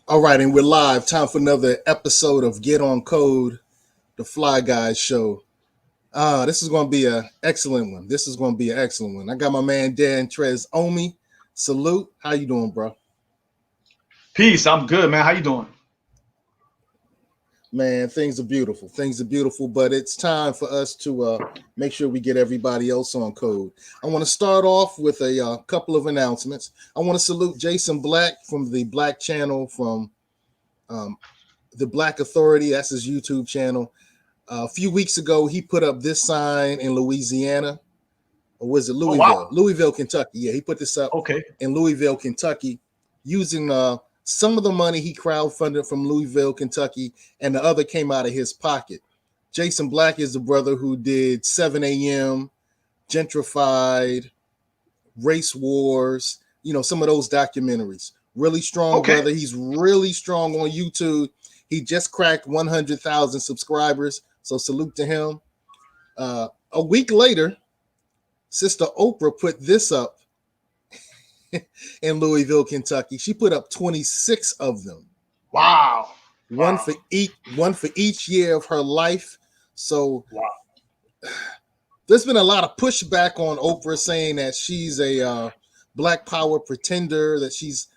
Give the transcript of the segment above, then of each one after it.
All right, and we're live. Time for another episode of Get On Code, the Fly Guys show. This is going to be an excellent one. I got my man Dan Tres Omi. Salute. How you doing, bro? Peace. I'm good, man. How you doing? Man, things are beautiful, but it's time for us to make sure we get everybody else on code. I want to start off with a couple of announcements. I want to salute Jason Black from the Black channel from the Black Authority. That's his YouTube channel. A few weeks ago, he put up this sign in Louisiana. Or was it Louisville? Oh, wow. Louisville, Kentucky. Yeah, he put this up in Louisville, Kentucky, using some of the money he crowdfunded from Louisville, Kentucky, and the other came out of his pocket. Jason Black is the brother who did 7 a.m., Gentrified, Race Wars, some of those documentaries. Really strong brother. He's really strong on YouTube. He just cracked 100,000 subscribers, so salute to him. A week later, Sister Oprah put this up in Louisville, Kentucky. She put up 26 of them. Wow. One for each year of her life. So there's been a lot of pushback on Oprah saying that she's a Black Power pretender, that she's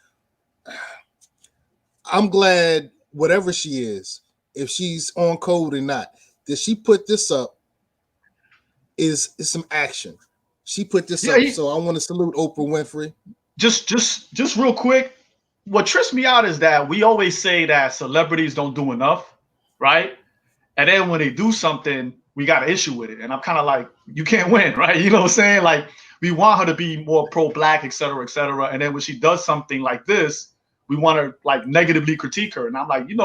I'm glad whatever she is, if she's on code or not, that she put this up is some action. She put this up, so I want to salute Oprah Winfrey. Just real quick, what trips me out is that we always say that celebrities don't do enough, right? And then when they do something, we got an issue with it. And I'm kind of like, you can't win, right? You know what I'm saying? Like, we want her to be more pro-Black, et cetera, et cetera. And then when she does something like this, we want to like negatively critique her. And I'm like, you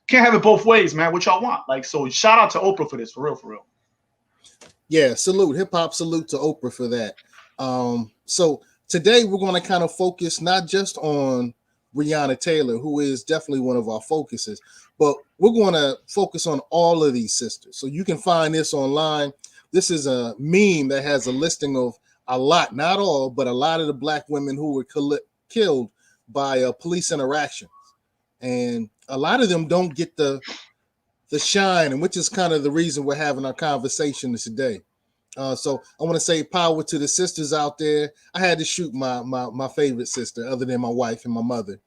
can't have it both ways, man. What y'all want? Like, so shout out to Oprah for this, for real. Yeah, salute, hip hop salute to Oprah for that. So today we're going to kind of focus not just on Breonna Taylor, who is definitely one of our focuses, but we're going to focus on all of these sisters. So you can find this online. This is a meme that has a listing of a lot, not all, but a lot of the Black women who were killed by police interactions. And a lot of them don't get the shine, and which is kind of the reason we're having our conversation today. So I want to say power to the sisters out there. I had to shoot my favorite sister other than my wife and my mother.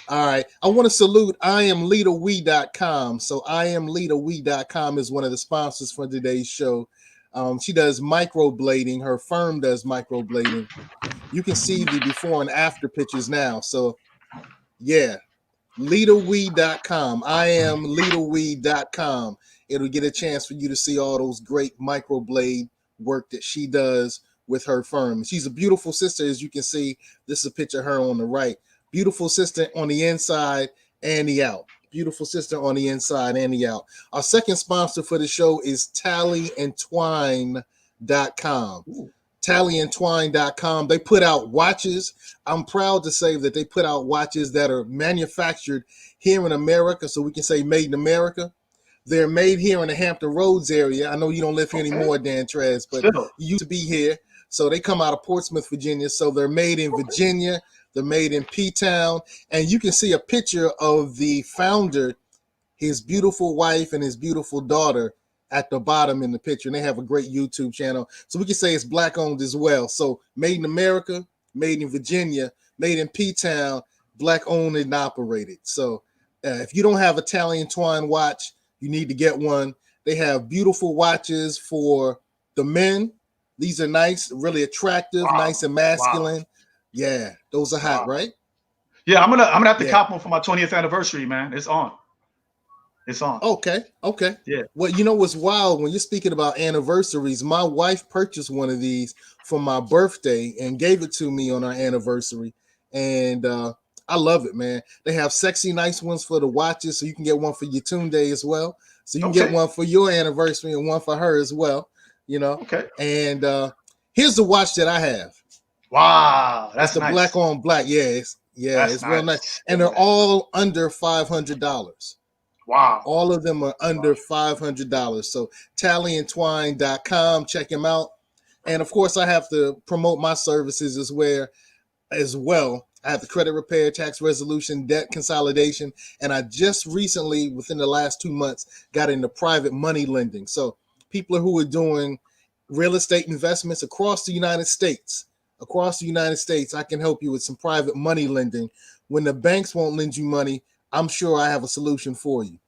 All right. I want to salute IamLeaderWe.com. So IamLeaderWe.com is one of the sponsors for today's show. She does microblading. Her firm does microblading. You can see the before and after pictures now. So yeah, LeaderWe.com. IamLeaderWe.com. It'll get a chance for you to see all those great microblade work that she does with her firm. She's a beautiful sister, as you can see. This is a picture of her on the right. Beautiful sister on the inside and the out. Beautiful sister on the inside and the out. Our second sponsor for the show is tallyandtwine.com. Tallyandtwine.com. They put out watches. I'm proud to say that they put out watches that are manufactured here in America, so we can say made in America. They're made here in the Hampton Roads area. I know you don't live here anymore, Dan Tres, but you used to be here. So they come out of Portsmouth, Virginia. So they're made in Virginia. They're made in P-Town. And you can see a picture of the founder, his beautiful wife and his beautiful daughter at the bottom in the picture. And they have a great YouTube channel. So we can say it's Black owned as well. So made in America, made in Virginia, made in P-Town, Black owned and operated. So if you don't have a Tally and Twine watch, you need to get one. They have beautiful watches for the men. These are nice, really attractive, nice and masculine. Yeah, those are hot, right? Yeah, I'm gonna have to cop one for my 20th anniversary, man. It's on. Okay. Yeah. Well, you know what's wild, when you're speaking about anniversaries, my wife purchased one of these for my birthday and gave it to me on our anniversary. And I love it, man. They have sexy, nice ones for the watches, so you can get one for your Tune Day as well. So you can get one for your anniversary and one for her as well, Okay. And here's the watch that I have. Wow, that's the nice. Black on black. Yeah, it's real nice. And they're all under $500. Wow. All of them are under $500. So tallyandtwine.com, check them out. And of course, I have to promote my services as well. I have the credit repair, tax resolution, debt consolidation, and I just recently, within the last 2 months, got into private money lending. So people who are doing real estate investments across the United States, I can help you with some private money lending. When the banks won't lend you money, I'm sure I have a solution for you.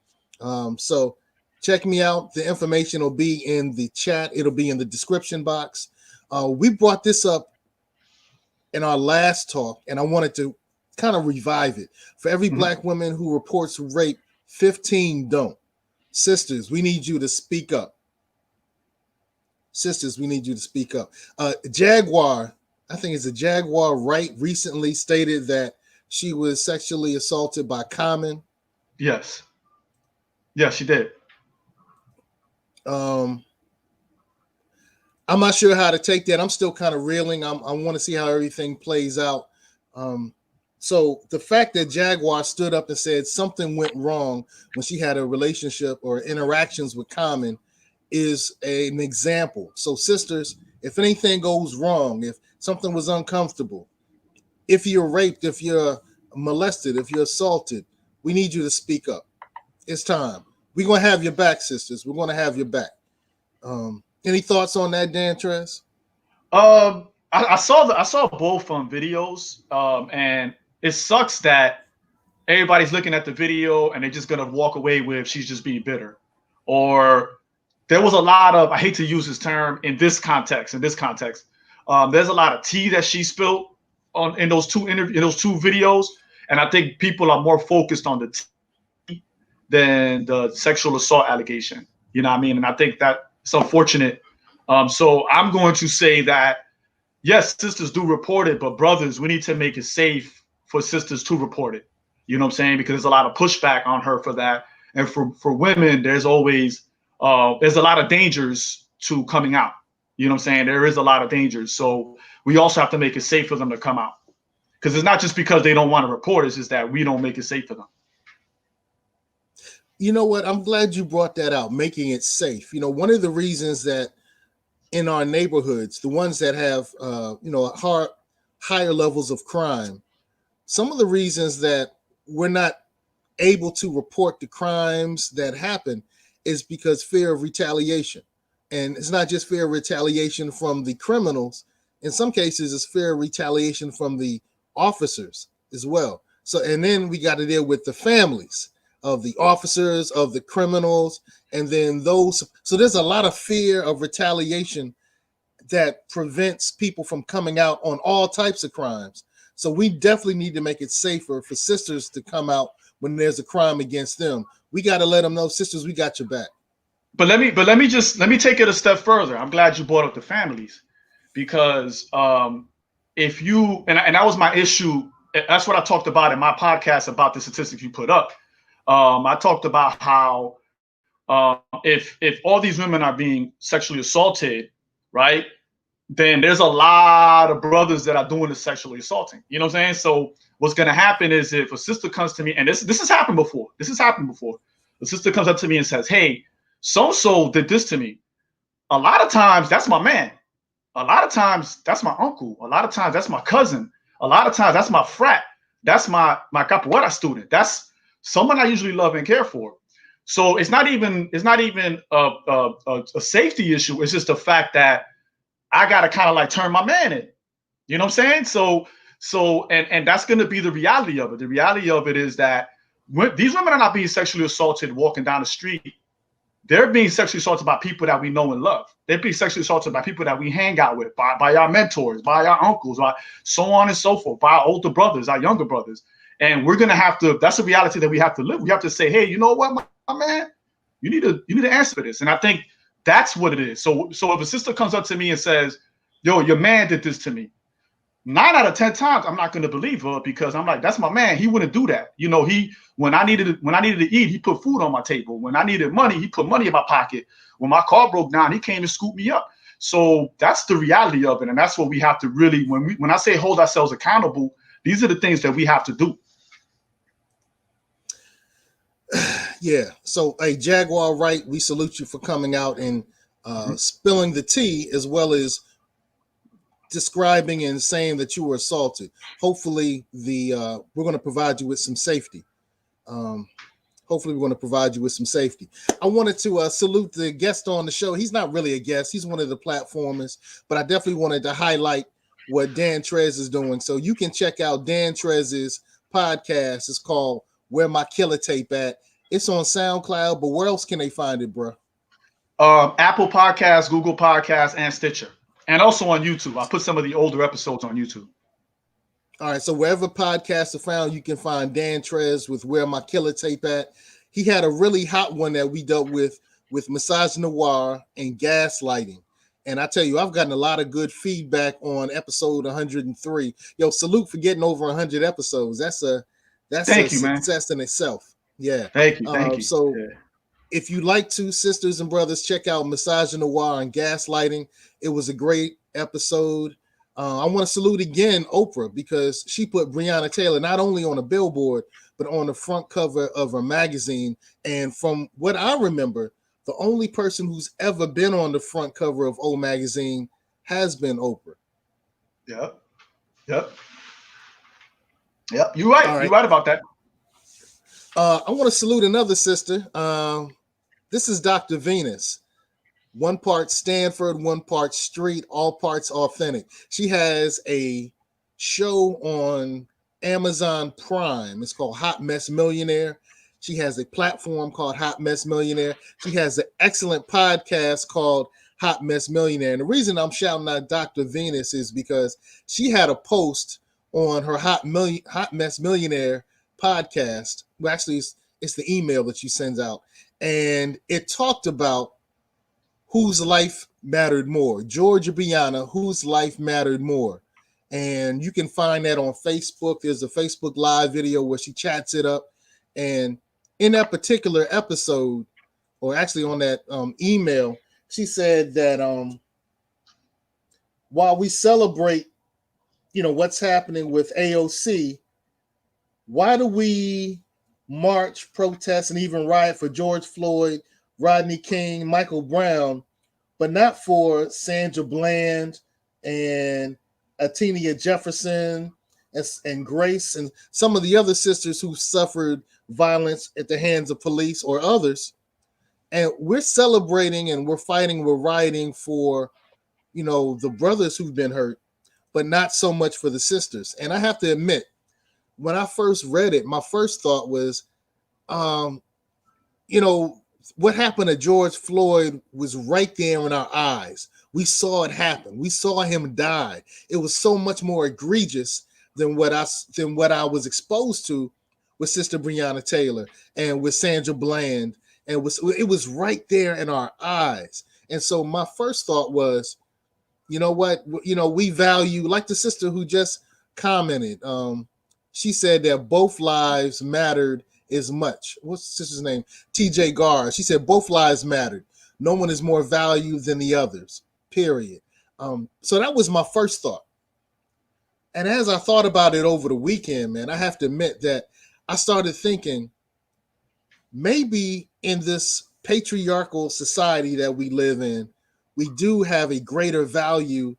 So check me out. The information will be in the chat. It'll be in the description box. We brought this up in our last talk, and I wanted to kind of revive it. For every black woman who reports rape, 15 don't. Sisters, we need you to speak up. Jaguar, I think it's a Jaguar Wright, recently stated that she was sexually assaulted by Common. Yes. Yes, she did. I'm not sure how to take that. I'm still kind of reeling. I want to see how everything plays out. So the fact that Jaguar stood up and said something went wrong when she had a relationship or interactions with Common is an example. So sisters, if anything goes wrong, if something was uncomfortable, if you're raped, if you're molested, if you're assaulted, we need you to speak up. It's time. We're going to have your back, sisters. We're going to have your back. Any thoughts on that, Dan Tres? I saw both videos, and it sucks that everybody's looking at the video and they're just gonna walk away with she's just being bitter, or there was a lot of, I hate to use this term in this context. There's a lot of tea that she spilled in those two videos, and I think people are more focused on the tea than the sexual assault allegation. You know what I mean? And I think that it's unfortunate. So I'm going to say that, yes, sisters do report it, but brothers, we need to make it safe for sisters to report it. You know what I'm saying? Because there's a lot of pushback on her for that. And for women, there's always, there's a lot of dangers to coming out. You know what I'm saying? There is a lot of dangers. So we also have to make it safe for them to come out. Because it's not just because they don't want to report, it's just that we don't make it safe for them. You know what? I'm glad you brought that out, making it safe. You know, one of the reasons that in our neighborhoods, the ones that have, higher levels of crime, some of the reasons that we're not able to report the crimes that happen is because fear of retaliation. And it's not just fear of retaliation from the criminals. In some cases, it's fear of retaliation from the officers as well. So, and then we got to deal with the families of the officers, of the criminals, and then those. So there's a lot of fear of retaliation that prevents people from coming out on all types of crimes. So we definitely need to make it safer for sisters to come out when there's a crime against them. We got to let them know, sisters, we got your back. But let me take it a step further. I'm glad you brought up the families, because if you, and that was my issue. That's what I talked about in my podcast about the statistics you put up. I talked about how if all these women are being sexually assaulted, right, then there's a lot of brothers that are doing the sexually assaulting. You know what I'm saying? So what's going to happen is, if a sister comes to me, and this has happened before. The sister comes up to me and says, hey, so-and-so did this to me. A lot of times that's my man. A lot of times that's my uncle. A lot of times that's my cousin. A lot of times that's my frat. That's my capoeira student. That's someone I usually love and care for. So it's not even a safety issue. It's just the fact that I got to kind of like turn my man in. You know what I'm saying? So and that's going to be the reality of it. The reality of it is that these women are not being sexually assaulted walking down the street. They're being sexually assaulted by people that we know and love. They're being sexually assaulted by people that we hang out with, by our mentors, by our uncles, by so on and so forth, by our older brothers, our younger brothers. And we're going to have to, that's a reality that we have to live. We have to say, hey, you know what, my man, you need to answer for this. And I think that's what it is. So if a sister comes up to me and says, yo, your man did this to me, 9 out of 10 times, I'm not going to believe her, because I'm like, that's my man. He wouldn't do that. You know, when I needed to eat, he put food on my table. When I needed money, he put money in my pocket. When my car broke down, he came and scooped me up. So that's the reality of it. And that's what we have to really, when I say hold ourselves accountable, these are the things that we have to do. Yeah. So, hey, Jaguar Wright, we salute you for coming out and spilling the tea, as well as describing and saying that you were assaulted. Hopefully, we're going to provide you with some safety. Um, Hopefully, we're going to provide you with some safety. I wanted to salute the guest on the show. He's not really a guest; he's one of the platformers. But I definitely wanted to highlight what Dan Tres is doing. So you can check out Dan Tres's podcast. It's called "Where My Killa Tape At." It's on SoundCloud, but where else can they find it, bro? Apple Podcasts, Google Podcasts, and Stitcher, and also on YouTube. I put some of the older episodes on YouTube. All right, so wherever podcasts are found, you can find Dan Tres with Where My Killa Tape At. He had a really hot one that we dealt with misogynoir and gaslighting. And I tell you, I've gotten a lot of good feedback on episode 103. Yo, salute for getting over 100 episodes. That's a success in itself. Yeah. Thank you. So if you like to, sisters and brothers, check out Misogynoir and Gaslighting. It was a great episode. I want to salute again Oprah, because she put Breonna Taylor not only on a billboard, but on the front cover of her magazine. And from what I remember, the only person who's ever been on the front cover of O magazine has been Oprah. Yep. You're right. You're right about that. I want to salute another sister. This is Dr. Venus. One part Stanford, one part street, all parts authentic. She has a show on Amazon Prime. It's called Hot Mess Millionaire. She has a platform called Hot Mess Millionaire. She has an excellent podcast called Hot Mess Millionaire. And the reason I'm shouting out Dr. Venus is because she had a post on her Hot Mess Millionaire podcast. Well, actually, it's the email that she sends out. And it talked about whose life mattered more. George or Breonna, whose life mattered more. And you can find that on Facebook. There's a Facebook Live video where she chats it up. And in that particular episode, or actually on that email, she said that while we celebrate, what's happening with AOC, why do we march, protest, and even riot for George Floyd, Rodney King, Michael Brown, but not for Sandra Bland and Atinia Jefferson and Grace and some of the other sisters who suffered violence at the hands of police or others? And we're celebrating and we're fighting, we're rioting for, the brothers who've been hurt, but not so much for the sisters. And I have to admit, when I first read it, my first thought was, what happened to George Floyd was right there in our eyes. We saw it happen. We saw him die. It was so much more egregious than what I was exposed to with Sister Breonna Taylor and with Sandra Bland. And it was right there in our eyes. And so my first thought was, you know what? We value, like the sister who just commented. She said that both lives mattered as much. What's the sister's name? TJ Garr. She said both lives mattered. No one is more valued than the others, period. So that was my first thought. And as I thought about it over the weekend, man, I have to admit that I started thinking, maybe in this patriarchal society that we live in, we do have a greater value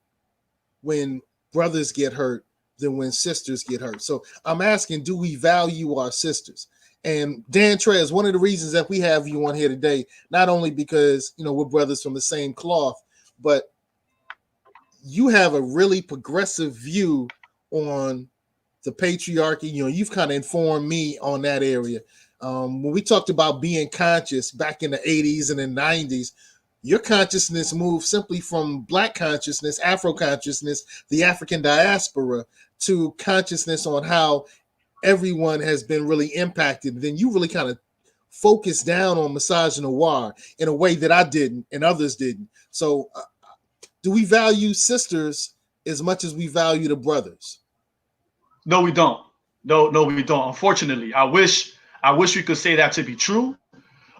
when brothers get hurt than when sisters get hurt. So I'm asking, do we value our sisters? And Dan Tres, one of the reasons that we have you on here today, not only because, we're brothers from the same cloth, but you have a really progressive view on the patriarchy. You've kind of informed me on that area. When we talked about being conscious back in the 80s and the 90s, your consciousness moved simply from Black consciousness, Afro consciousness, the African diaspora, to consciousness on how everyone has been really impacted. Then you really kind of focused down on misogynoir in a way that I didn't and others didn't. So do we value sisters as much as we value the brothers? No, we don't. No, we don't. Unfortunately, I wish we could say that to be true.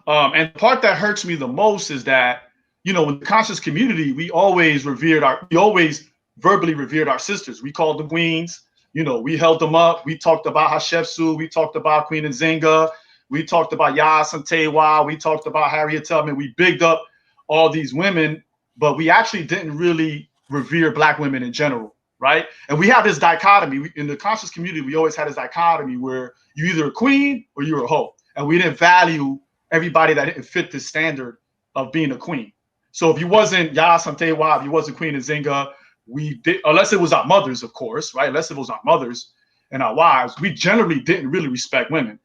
And the part that hurts me the most is that, in the conscious community, we always verbally revered our sisters. We called them queens. We held them up. We talked about Hatshepsut. We talked about Queen Nzinga. We talked about Yas and Tewa. We talked about Harriet Tubman. We bigged up all these women, but we actually didn't really revere Black women in general, right? And we have this dichotomy. In the conscious community, we always had this dichotomy where you either a queen or you're a hoe. And we didn't value everybody that didn't fit the standard of being a queen. So if you wasn't Yas and Tewa, if you wasn't Queen Nzinga, we did, unless it was our mothers, of course, right? Unless it was our mothers and our wives, we generally didn't really respect women.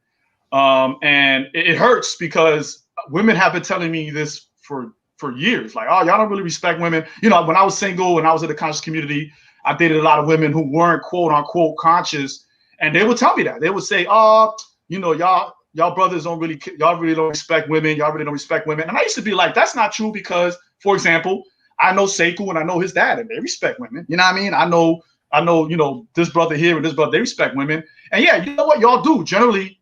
And it hurts because women have been telling me this for years, like, oh, y'all don't really respect women. You know, when I was single and I was in the conscious community, I dated a lot of women who weren't quote unquote conscious, and they would tell me that. They would say, oh, you know, y'all brothers don't really, y'all really don't respect women. Y'all really don't respect women. And I used to be like, that's not true, because, for example, I know Seko and I know his dad, and they respect women. You know what I mean? I know, you know, this brother here and this brother, they respect women. And yeah, you know what y'all do? Generally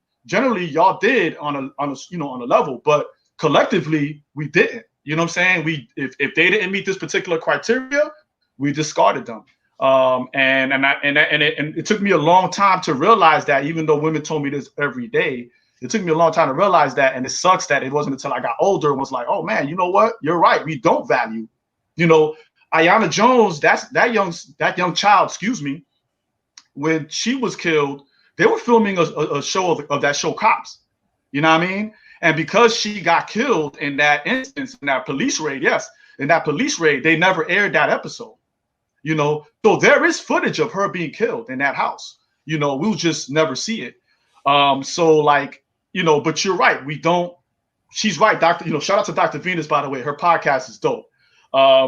y'all did on a level, but collectively we didn't. You know what I'm saying? If they didn't meet this particular criteria, we discarded them. And it took me a long time to realize that, even though women told me this every day. It took me a long time to realize that, and it sucks that it wasn't until I got older and was like, oh man, you know what? You're right. We don't value. You know, Aiyana Jones, that young child, excuse me, when she was killed, they were filming a show of that show Cops. You know what I mean? And because she got killed in that instance, in that police raid, they never aired that episode. You know, so there is footage of her being killed in that house. You know, we'll just never see it. So like, you know, but you're right. We don't. She's right, Dr. You know, shout out to Dr. Venus, by the way. Her podcast is dope.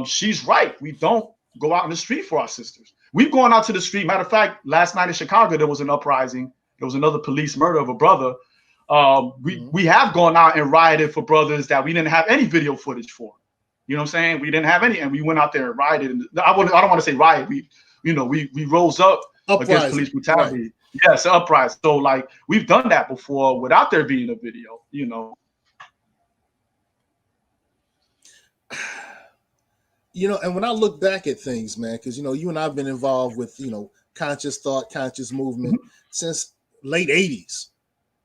She's right. We don't go out in the street for our sisters. We've gone out to the street. Matter of fact, last night in Chicago, there was an uprising. There was another police murder of a brother. We have gone out and rioted for brothers that we didn't have any video footage for. You know what I'm saying? We didn't have any, and we went out there and rioted. And I don't want to say riot. We rose up against police brutality. Right. Yes, uprising. So like we've done that before without there being a video. You know. You know, and when I look back at things, man, because, you know, you and I have been involved with, you know, conscious thought, conscious movement since late 80s,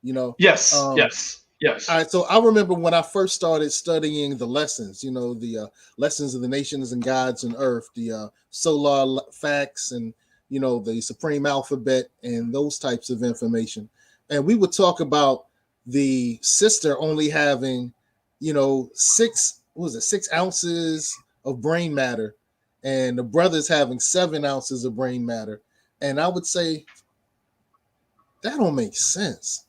you know. Yes. All right, so I remember when I first started studying the lessons, you know, the lessons of the nations and gods and earth, the solar facts and, you know, the supreme alphabet and those types of information. And we would talk about the sister only having, you know, 6 ounces of brain matter, and the brothers having 7 ounces of brain matter. And I would say that don't make sense.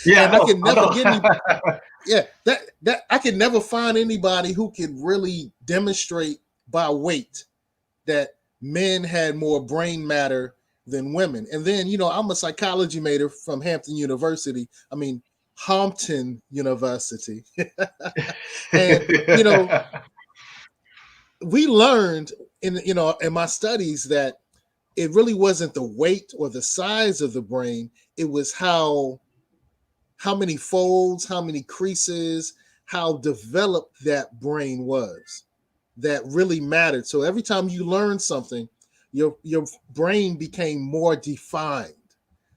Yeah, and I can never get anybody, that I can never find anybody who could really demonstrate by weight that men had more brain matter than women. And then, you know, I'm a psychology major from Hampton University. I mean, Hampton University. And, you know, we learned in my studies that it really wasn't the weight or the size of the brain. It was how many folds, how many creases, how developed that brain was that really mattered. So every time you learned something, your brain became more defined.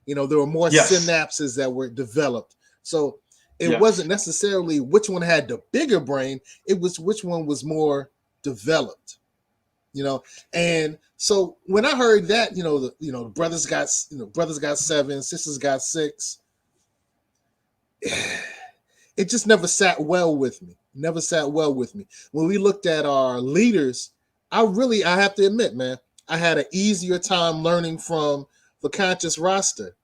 You know, there were more synapses that were developed. So it wasn't necessarily which one had the bigger brain. It was which one was more developed, you know. And so when I heard that, the brothers got 7, sisters got 6, it just never sat well with me. When we looked at our leaders, I have to admit, man, I had an easier time learning from the conscious roster,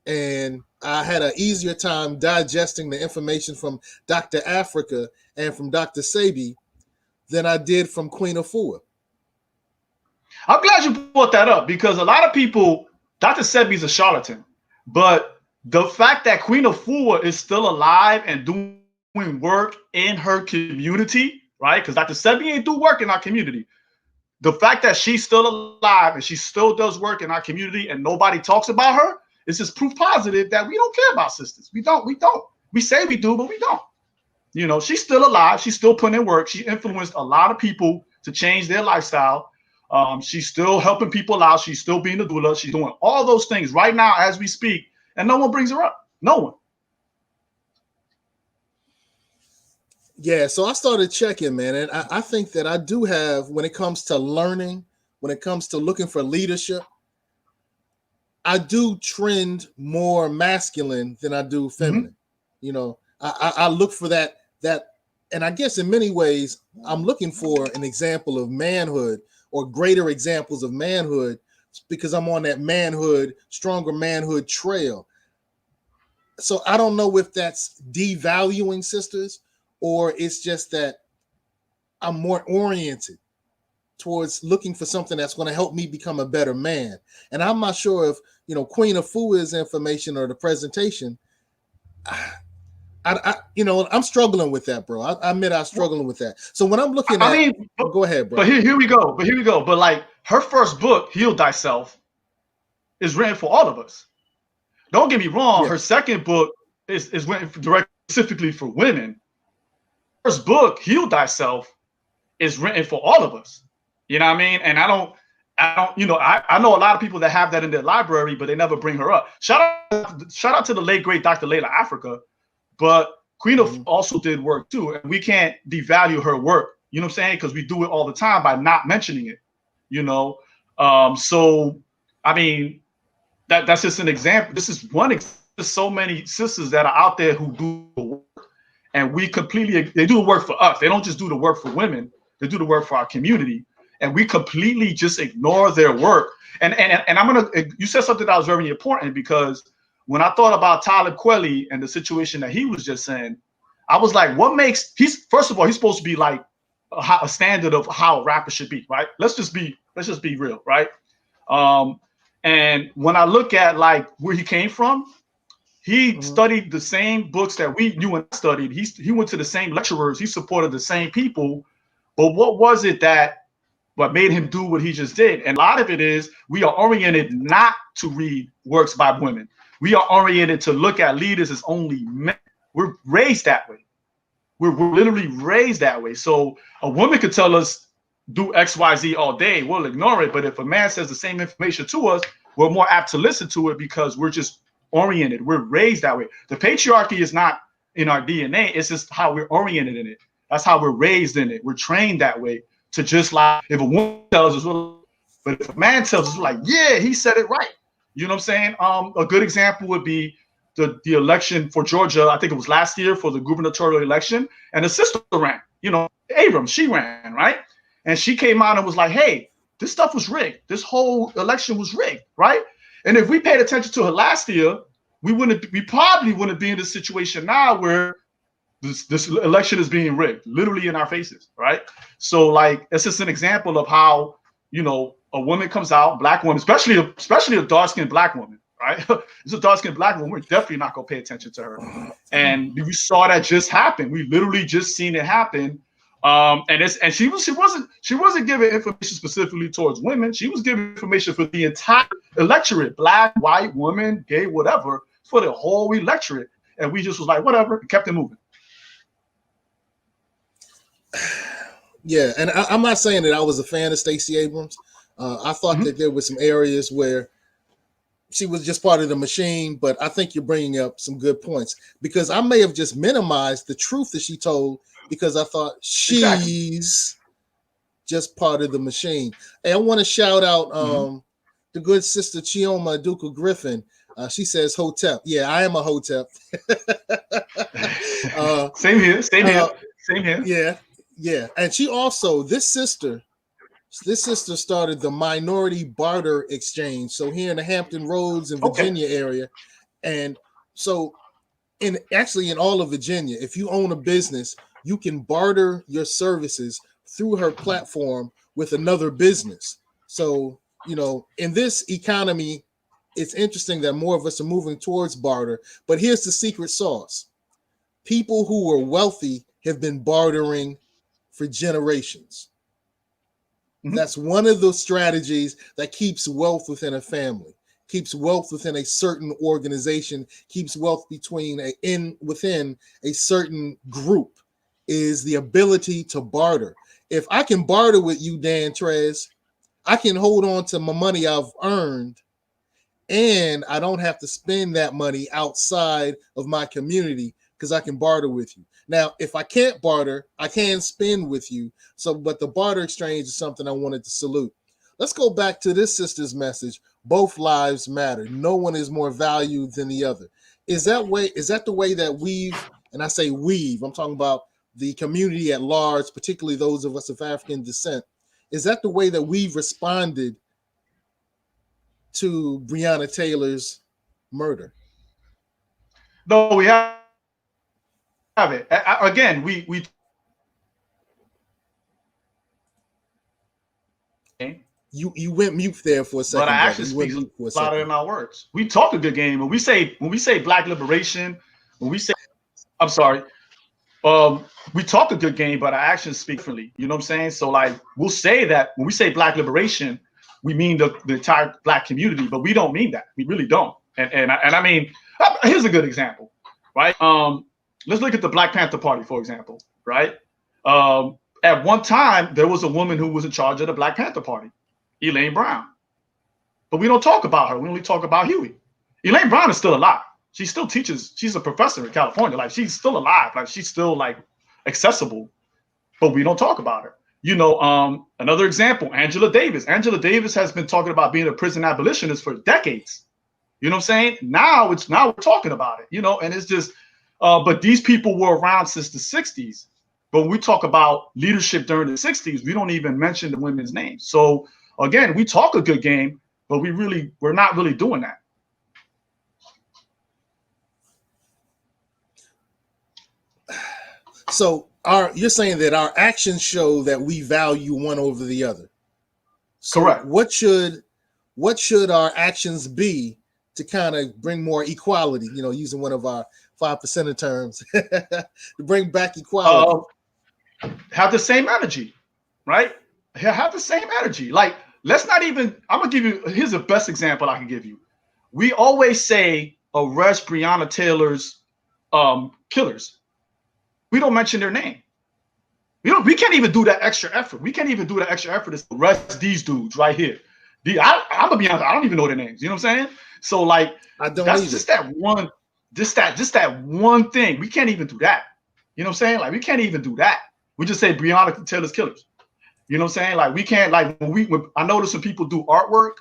and I had an easier time digesting the information from Dr. Africa and from Dr. Sebi than I did from Queen Afua. I'm glad you brought that up, because a lot of people, Dr. Sebi's a charlatan, but the fact that Queen Afua is still alive and doing work in her community, right? Because Dr. Sebi ain't do work in our community. The fact that she's still alive and she still does work in our community and nobody talks about her is just proof positive that we don't care about sisters. We don't. We say we do, but we don't. You know, she's still alive. She's still putting in work. She influenced a lot of people to change their lifestyle. She's still helping people out. She's still being a doula. She's doing all those things right now as we speak, and no one brings her up. No one. Yeah, so I started checking, man, and I think that I do have, when it comes to learning, when it comes to looking for leadership, I do trend more masculine than I do Mm-hmm. feminine. You know, I look for that, and I guess in many ways I'm looking for an example of manhood or greater examples of manhood because I'm on that manhood, stronger manhood trail. So I don't know if that's devaluing sisters or it's just that I'm more oriented towards looking for something that's going to help me become a better man. And I'm not sure if, Queen of Fua's information or the presentation, I'm struggling with that, bro. I admit I'm struggling with that. So when I'm looking I at, mean, go ahead, bro. but here we go. But here we go. But like her first book, Heal Thyself, is written for all of us. Don't get me wrong. Yeah. Her second book is written directly specifically for women. First book, Heal Thyself, is written for all of us. You know what I mean? And I don't, I know a lot of people that have that in their library, but they never bring her up. Shout out to the late great Dr. Layla Africa, but Queen of also did work too, and we can't devalue her work. You know what I'm saying? Because we do it all the time by not mentioning it. So I mean, that's just an example. This is one example. There's so many sisters that are out there who do the work, and they do the work for us. They don't just do the work for women. They do the work for our community, and we completely just ignore their work. And you said something that was very important, because when I thought about Talib Kweli and the situation that he was just in, I was like, first of all, he's supposed to be like a standard of how a rapper should be, right? Let's just be real, right? And when I look at like where he came from, he studied the same books that you and I studied. He went to the same lecturers. He supported the same people. But what was it what made him do what he just did? And a lot of it is we are oriented not to read works by women. We are oriented to look at leaders as only men. We're raised that way. We're literally raised that way. So a woman could tell us do X, Y, Z all day. We'll ignore it. But if a man says the same information to us, we're more apt to listen to it because we're just oriented. We're raised that way. The patriarchy is not in our DNA. It's just how we're oriented in it. That's how we're raised in it. We're trained that way to just like, if a woman tells us, but if a man tells us, we're like, yeah, he said it right. You know what I'm saying? A good example would be the election for Georgia. I think it was last year for the gubernatorial election, and the sister ran. Abrams, she ran, right? And she came out and was like, hey, this stuff was rigged. This whole election was rigged, right? And if we paid attention to her last year, we probably wouldn't be in this situation now where this election is being rigged, literally in our faces, right? So like, it's just an example of how, a woman comes out, black woman, especially a dark-skinned black woman, right? It's a dark-skinned black woman. We're definitely not gonna pay attention to her. And we saw that just happen. We literally just seen it happen. And she wasn't giving information specifically towards women. She was giving information for the entire electorate, black, white, woman, gay, whatever, for the whole electorate. And we just was like, whatever, and kept it moving. Yeah, and I'm not saying that I was a fan of Stacey Abrams. I thought that there were some areas where she was just part of the machine, but I think you're bringing up some good points, because I may have just minimized the truth that she told because I thought she's just part of the machine. Hey, I want to shout out the good sister Chioma Duka Griffin. She says Hotep. Yeah, I am a Hotep. Same here. Yeah. And she also, this sister started the minority barter exchange. So here in the Hampton Roads and Virginia area. And so in all of Virginia, if you own a business, you can barter your services through her platform with another business. So, in this economy, it's interesting that more of us are moving towards barter. But here's the secret sauce. People who are wealthy have been bartering for generations. That's one of those strategies that keeps wealth within a family, keeps wealth within a certain organization, keeps wealth within a certain group, is the ability to barter. If I can barter with you, Dan Tres, I can hold on to my money I've earned, and I don't have to spend that money outside of my community because I can barter with you. Now, if I can't barter, I can spend with you. So, but the barter exchange is something I wanted to salute. Let's go back to this sister's message. Both lives matter. No one is more valued than the other. Is that the way that we've, and I say we've, I'm talking about the community at large, particularly those of us of African descent. Is that the way that we've responded to Breonna Taylor's murder? No, we have it. Again, we You went mute there for a second. But our actions speak louder than our words. We talk a good game. When we say Black liberation, when we say, I'm sorry, we talk a good game, but our actions speak differently. You know what I'm saying? So like, we'll say that when we say Black liberation, we mean the entire Black community, but we don't mean that. We really don't. And I mean, here's a good example, right? Let's look at the Black Panther Party, for example, right? At one time, there was a woman who was in charge of the Black Panther Party, Elaine Brown. But we don't talk about her. We only talk about Huey. Elaine Brown is still alive. She still teaches. She's a professor in California. Like, she's still alive. Like, she's still like accessible, but we don't talk about her. You know, another example, Angela Davis. Angela Davis has been talking about being a prison abolitionist for decades. You know what I'm saying? Now we're talking about it, you know, and it's just, but these people were around since the 60s. But when we talk about leadership during the 60s, we don't even mention the women's names. So again, we talk a good game, but we're not really doing that. So you're saying that our actions show that we value one over the other. So correct. What should our actions be to kind of bring more equality? You know, using one of our 5% terms to bring back equality. Have the same energy, right? Have the same energy. Like, let's not even, I'm gonna give you, here's the best example I can give you. We always say arrest Breonna Taylor's killers. We don't mention their name. We can't even do that extra effort. We can't even do that extra effort to arrest these dudes right here. I'm gonna be honest, I don't even know their names. You know what I'm saying? So like, that's either. just that one thing. We can't even do that. You know what I'm saying? Like, we can't even do that. We just say Breonna Taylor's killers. You know what I'm saying? Like, we can't, like, when I notice when people do artwork,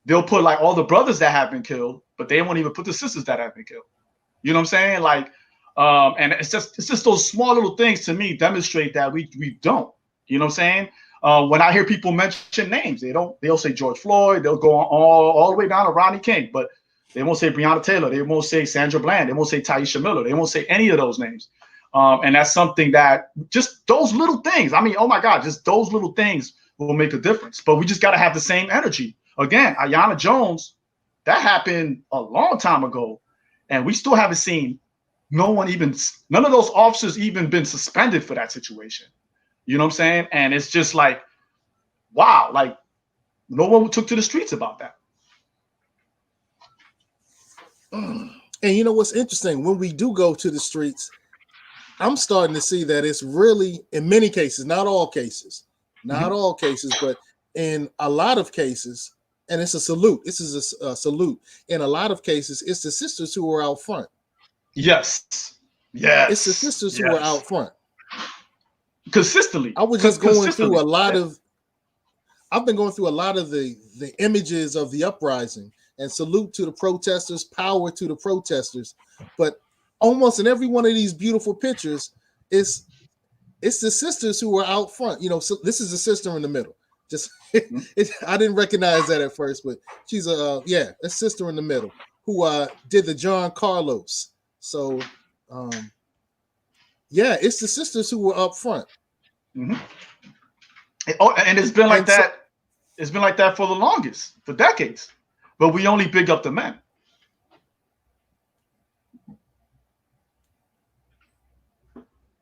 they'll put like all the brothers that have been killed, but they won't even put the sisters that have been killed. You know what I'm saying? Like, and it's just those small little things to me demonstrate that we don't. You know what I'm saying? When I hear people mention names, they'll say George Floyd, they'll go all the way down to Rodney King, but they won't say Breonna Taylor, they won't say Sandra Bland, they won't say Tyisha Miller, they won't say any of those names. And that's something that just those little things, I mean, oh my God, just those little things will make a difference. But we just got to have the same energy. Again, Aiyana Jones, that happened a long time ago, and we still haven't seen none of those officers even been suspended for that situation. You know what I'm saying? And it's just like, wow, like no one took to the streets about that. And you know what's interesting? When we do go to the streets, I'm starting to see that it's really, in many cases, not all cases, but in a lot of cases, and it's a salute. This is a salute. In a lot of cases, it's the sisters who are out front. Yes. It's the sisters who are out front. Consistently. I was just going through a lot of, I've been going through a lot of the images of the uprising, and salute to the protesters, power to the protesters. But almost in every one of these beautiful pictures, it's the sisters who are out front. You know, so this is a sister in the middle. Just I didn't recognize that at first, but she's a sister in the middle who did the John Carlos. So it's the sisters who were up front. Mm-hmm. And it's been like that. It's been like that for the longest, for decades. But we only big up the men.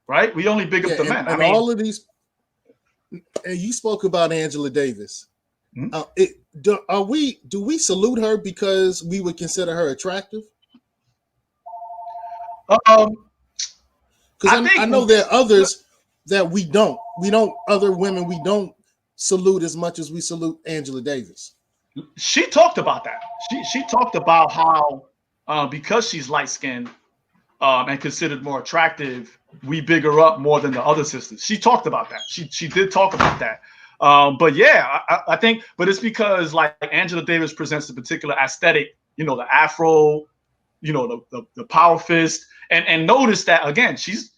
Right? We only big up the men. And all of these, and you spoke about Angela Davis. Mm-hmm. Do we salute her because we would consider her attractive? Because I know there are others that we don't. Other women we don't salute as much as we salute Angela Davis. She talked about that. She talked about how because she's light skinned and considered more attractive, we big her up more than the other sisters. She talked about that. She did talk about that. But yeah, I think, but it's because like Angela Davis presents a particular aesthetic, you know, the afro, you know, the power fist, and notice that again, she's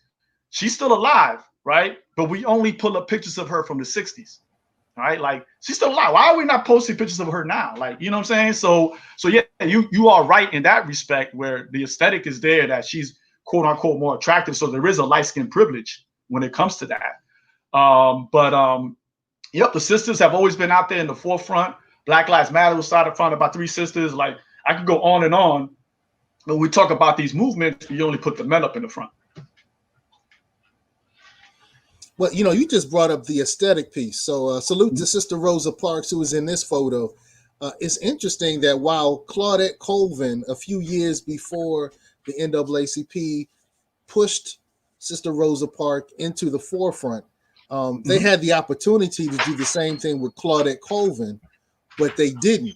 still alive, right? But we only pull up pictures of her from the 60s, right? Like she's still alive. Why are we not posting pictures of her now? Like, you know what I'm saying? So yeah, you are right in that respect, where the aesthetic is there, that she's quote unquote more attractive. So there is a light skin privilege when it comes to that. Yep, the sisters have always been out there in the forefront. Black Lives Matter was started founded by 3 sisters. Like I could go on and on. When we talk about these movements, we only put the men up in the front. Well, you know, you just brought up the aesthetic piece. So salute to Sister Rosa Parks, who is in this photo. It's interesting that while Claudette Colvin, a few years before the NAACP pushed Sister Rosa Parks into the forefront, they had the opportunity to do the same thing with Claudette Colvin, but they didn't.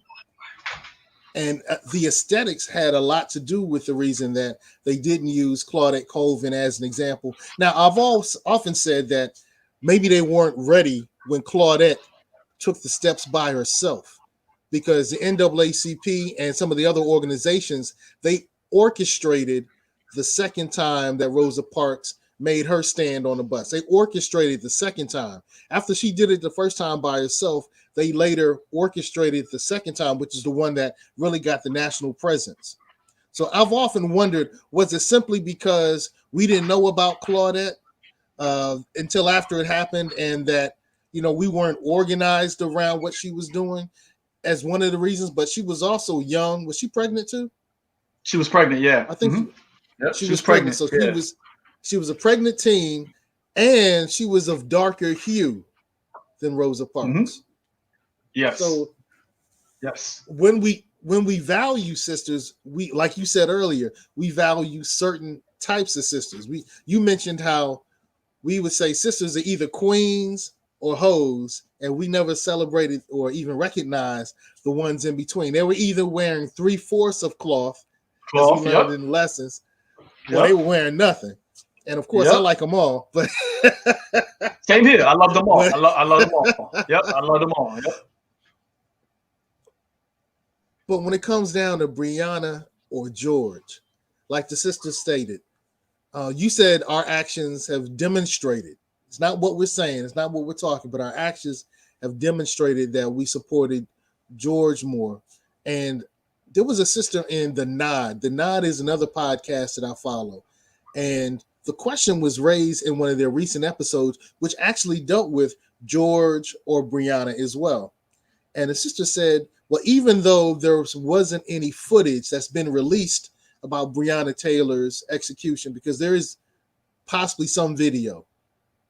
And the aesthetics had a lot to do with the reason that they didn't use Claudette Colvin as an example. Now, I've often said that maybe they weren't ready when Claudette took the steps by herself, because the NAACP and some of the other organizations, they orchestrated the second time that Rosa Parks made her stand on the bus. They orchestrated the second time. After she did it the first time by herself, they later orchestrated the second time, which is the one that really got the national presence. So I've often wondered, was it simply because we didn't know about Claudette until after it happened, and that, you know, we weren't organized around what she was doing as one of the reasons? But she was also young. Was she pregnant too? She was pregnant, yeah. I think Yep, she was pregnant. So she was a pregnant teen, and she was of darker hue than Rosa Parks. Yes. So yes, when we value sisters, we, like you said earlier, we value certain types of sisters. You mentioned how we would say sisters are either queens or hoes, and we never celebrated or even recognized the ones in between. They were either wearing 3/4 of cloth, as we learned in lessons, or they were wearing nothing. And of course, I like them all. But same here. I love them all. I love them all. Yep, I love them all. Yep. But when it comes down to Breonna or George, like the sister stated, you said our actions have demonstrated. It's not what we're saying. It's not what we're talking, but our actions have demonstrated that we supported George more. And there was a sister in The Nod. The Nod is another podcast that I follow. And the question was raised in one of their recent episodes, which actually dealt with George or Breonna as well. And the sister said, well, even though there wasn't any footage that's been released about Breonna Taylor's execution, because there is possibly some video.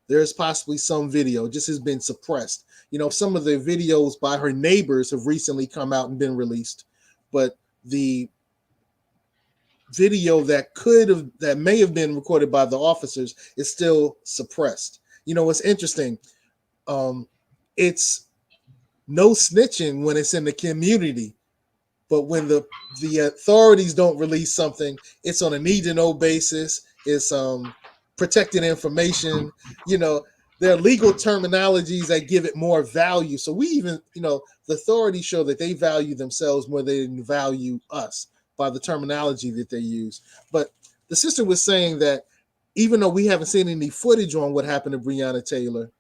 There's possibly some video, just has been suppressed. You know, some of the videos by her neighbors have recently come out and been released, but the video that may have been recorded by the officers is still suppressed. You know, it's interesting. It's no snitching when it's in the community, but when the authorities don't release something, it's on a need-to-know basis. It's protected information. You know, there are legal terminologies that give it more value. So we even, you know, the authorities show that they value themselves more than they value us by the terminology that they use. But the sister was saying that even though we haven't seen any footage on what happened to Breonna Taylor,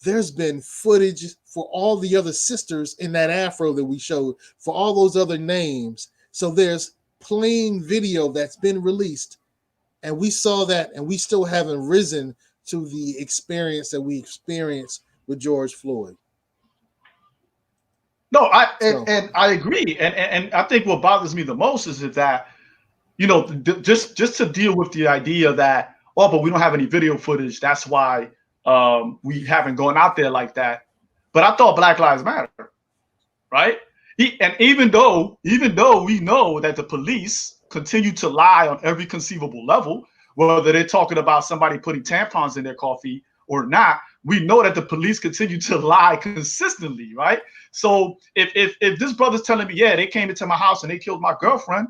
there's been footage for all the other sisters in that afro that we showed, for all those other names. So there's plain video that's been released, and we saw that, and we still haven't risen to the experience that we experienced with George Floyd. No, and I agree, and I think what bothers me the most is that, you know, just to deal with the idea that, oh, but we don't have any video footage, that's why we haven't gone out there like that. But I thought Black Lives Matter, right? And even though we know that the police continue to lie on every conceivable level, whether they're talking about somebody putting tampons in their coffee or not, we know that the police continue to lie consistently, right? So if this brother's telling me, yeah, they came into my house and they killed my girlfriend,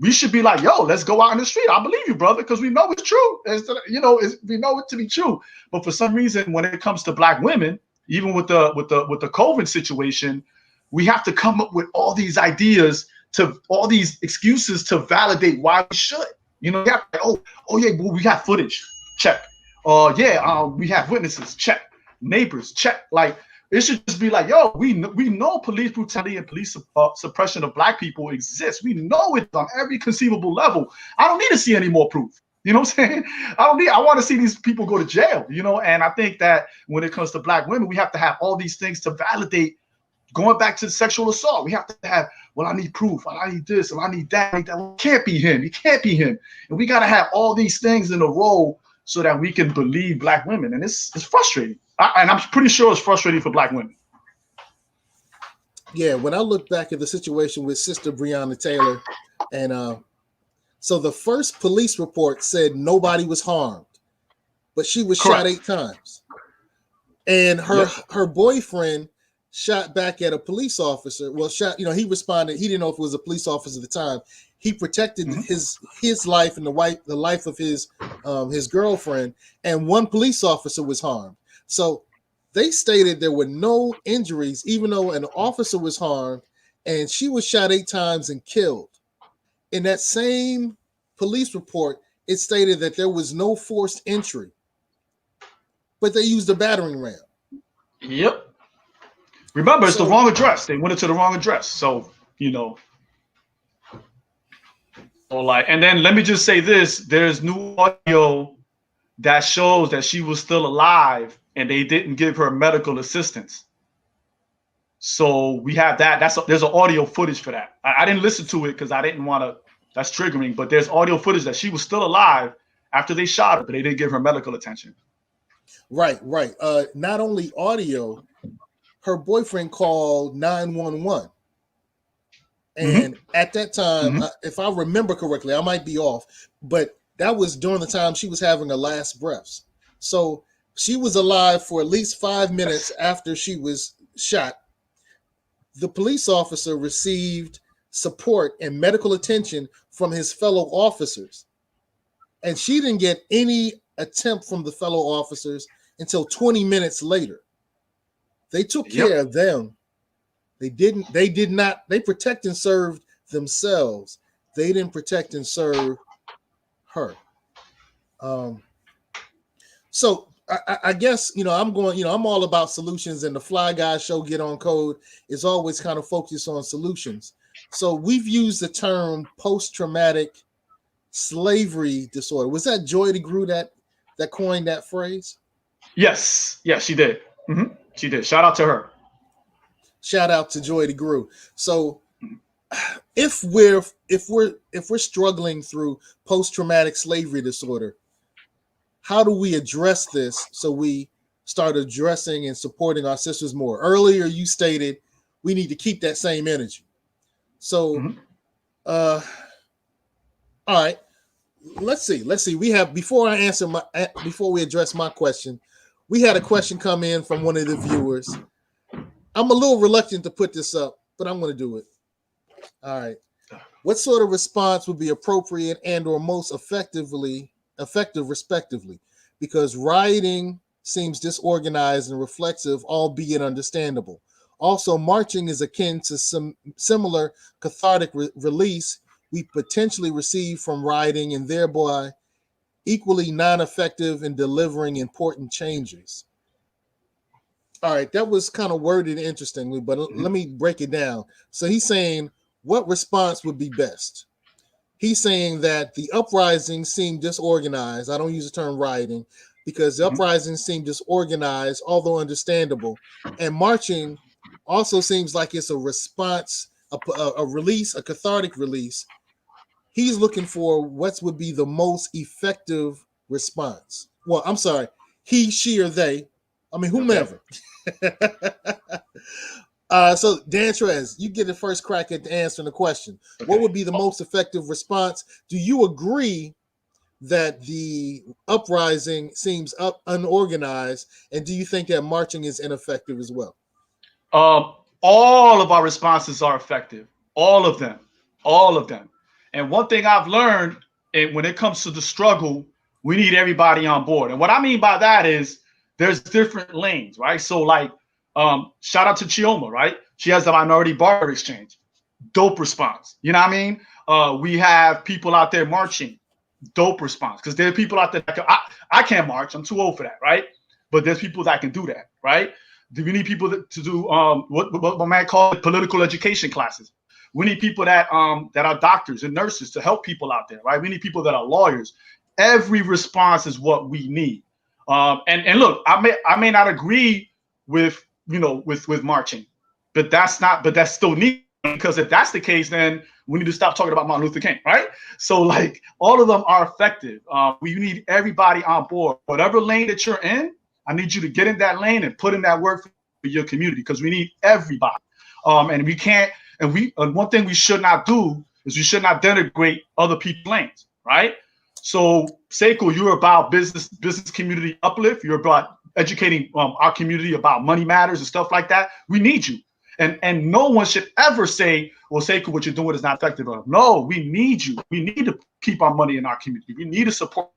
we should be like, yo, let's go out in the street. I believe you, brother, because we know it's true. We know it to be true. But for some reason, when it comes to Black women, even with the COVID situation, we have to come up with all these ideas, to all these excuses to validate why we should. We have oh yeah, well, we have footage, check. We have witnesses, check. Neighbors, check. Like, it should just be like, yo, we know police brutality and police suppression of Black people exists. We know it on every conceivable level. I don't need to see any more proof. You know what I'm saying? I want to see these people go to jail, and I think that when it comes to Black women, we have to have all these things to validate. Going back to sexual assault, we have to have, well, I need proof, I need this, and I need that. Well, it can't be him. It can't be him. And we got to have all these things in a row so that we can believe Black women. And it's frustrating. And I'm pretty sure it's frustrating for Black women. Yeah, when I look back at the situation with Sister Breonna Taylor, and so the first police report said nobody was harmed, but she was Correct. shot 8 times. And her boyfriend shot back at a police officer. Well, he responded. He didn't know if it was a police officer at the time. He protected his life and the life of his girlfriend, and one police officer was harmed. So they stated there were no injuries, even though an officer was harmed, and she was shot 8 times and killed. In that same police report, it stated that there was no forced entry, but they used a battering ram. Yep. Remember, it's the wrong address. They went into the wrong address. So, and then let me just say this. There's new audio that shows that she was still alive and they didn't give her medical assistance. So we have that. There's an audio footage for that. I didn't listen to it because I didn't want to. That's triggering. But there's audio footage that she was still alive after they shot her, but they didn't give her medical attention. Right. Not only audio, her boyfriend called 911. And at that time, if I remember correctly, I might be off, but that was during the time she was having her last breaths. So she was alive for at least 5 minutes after she was shot. The police officer received support and medical attention from his fellow officers. And she didn't get any attempt from the fellow officers until 20 minutes later. They took care of them. They protect and served themselves. They didn't protect and serve her. So I guess, I'm all about solutions, and the Fly Guy show Get On Code is always kind of focused on solutions. So we've used the term post-traumatic slavery disorder. Was that Joy DeGruy that coined that phrase? Yes, she did. She did. Shout out to her. Shout out to Joy DeGruy. So if we're struggling through post-traumatic slavery disorder, how do we address this so we start addressing and supporting our sisters more? Earlier, you stated we need to keep that same energy. So, all right, let's see. We have, before we address my question, we had a question come in from one of the viewers. I'm a little reluctant to put this up, but I'm going to do it. All right. What sort of response would be appropriate and or most effective, respectively? Because rioting seems disorganized and reflexive, albeit understandable. Also, marching is akin to some similar cathartic release we potentially receive from rioting, and thereby equally non-effective in delivering important changes. All right, that was kind of worded interestingly, but let me break it down. So he's saying, what response would be best? He's saying that the uprising seemed disorganized. I don't use the term rioting because the uprising seemed disorganized, although understandable. And marching also seems like it's a response, a release, a cathartic release. He's looking for what would be the most effective response. Well, I'm sorry, he, she, or they. I mean, whomever. So Dan Tres, you get the first crack at answering the question. Okay. What would be the most effective response? Do you agree that the uprising seems unorganized, and do you think that marching is ineffective as well? All of our responses are effective. All of them. And one thing I've learned, when it comes to the struggle, we need everybody on board. And what I mean by that is there's different lanes, right? So like, shout out to Chioma, right? She has the Minority Barter Exchange. Dope response. You know what I mean? We have people out there marching. Dope response. Because there are people out there that I can't march. I'm too old for that, right? But there's people that can do that, right? Do we need people to do what my man called political education classes? We need people that are doctors and nurses to help people out there, right? We need people that are lawyers. Every response is what we need. And look, I may not agree with marching, but that's still needed, because if that's the case, then we need to stop talking about Martin Luther King, right? So like all of them are effective. We need everybody on board. Whatever lane that you're in, I need you to get in that lane and put in that work for your community, because we need everybody. And we can't. And one thing we should not do is we should not denigrate other people's lanes, right? So Seko, you're about business community uplift. You're about educating our community about money matters and stuff like that. We need you. And no one should ever say, well, Seko, what you're doing is not effective enough. No, we need you. We need to keep our money in our community. We need to support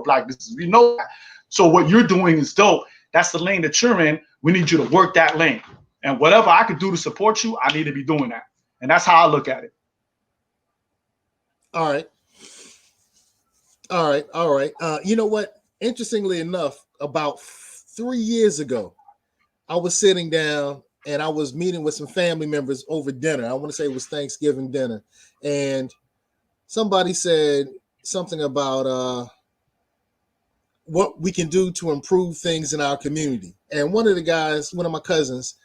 Black businesses. We know that. So what you're doing is dope. That's the lane that you're in. We need you to work that lane. And whatever I could do to support you, I need to be doing that. And that's how I look at it. All right. You know what? Interestingly enough, about 3 years ago, I was sitting down and I was meeting with some family members over dinner. I want to say it was Thanksgiving dinner. And somebody said something about what we can do to improve things in our community. And one of the guys, one of my cousins,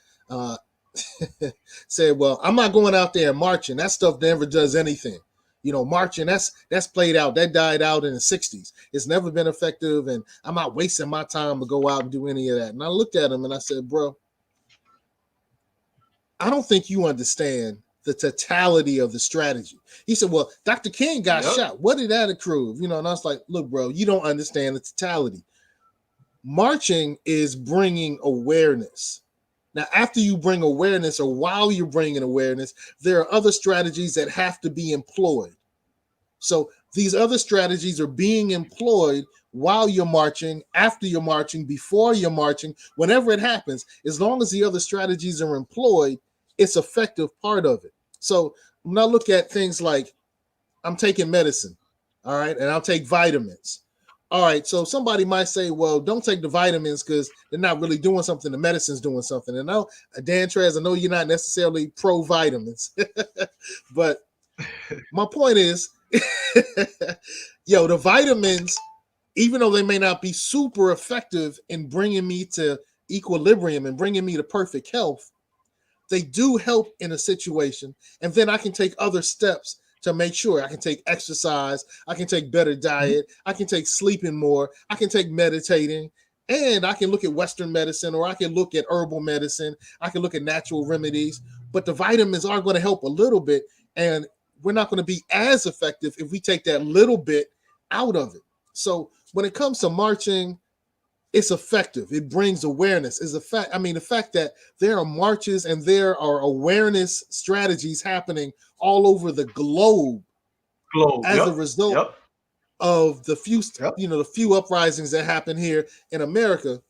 said, well, I'm not going out there and marching. That stuff never does anything. You know, marching, that's played out. That died out in the 60s. It's never been effective, and I'm not wasting my time to go out and do any of that. And I looked at him and I said, bro, I don't think you understand the totality of the strategy. He said, well, Dr. King got shot. What did that accrue? You know, and I was like, look, bro, you don't understand the totality. Marching is bringing awareness. Now, after you bring awareness, or while you're bringing awareness, there are other strategies that have to be employed. So these other strategies are being employed while you're marching, after you're marching, before you're marching, whenever it happens. As long as the other strategies are employed, it's an effective part of it. So when I look at things like I'm taking medicine, all right, and I'll take vitamins. All right, so somebody might say, well, don't take the vitamins because they're not really doing something. The medicine's doing something. And now, Dan Tres, I know you're not necessarily pro vitamins, but my point is, the vitamins, even though they may not be super effective in bringing me to equilibrium and bringing me to perfect health, they do help in a situation. And then I can take other steps to make sure. I can take exercise, I can take better diet, I can take sleeping more, I can take meditating, and I can look at Western medicine, or I can look at herbal medicine, I can look at natural remedies, but the vitamins are going to help a little bit, and we're not going to be as effective if we take that little bit out of it. So when it comes to marching, it's effective. It brings awareness. Is a fact. I mean, the fact that there are marches and there are awareness strategies happening all over the globe as a result of the few, the few uprisings that happen here in America,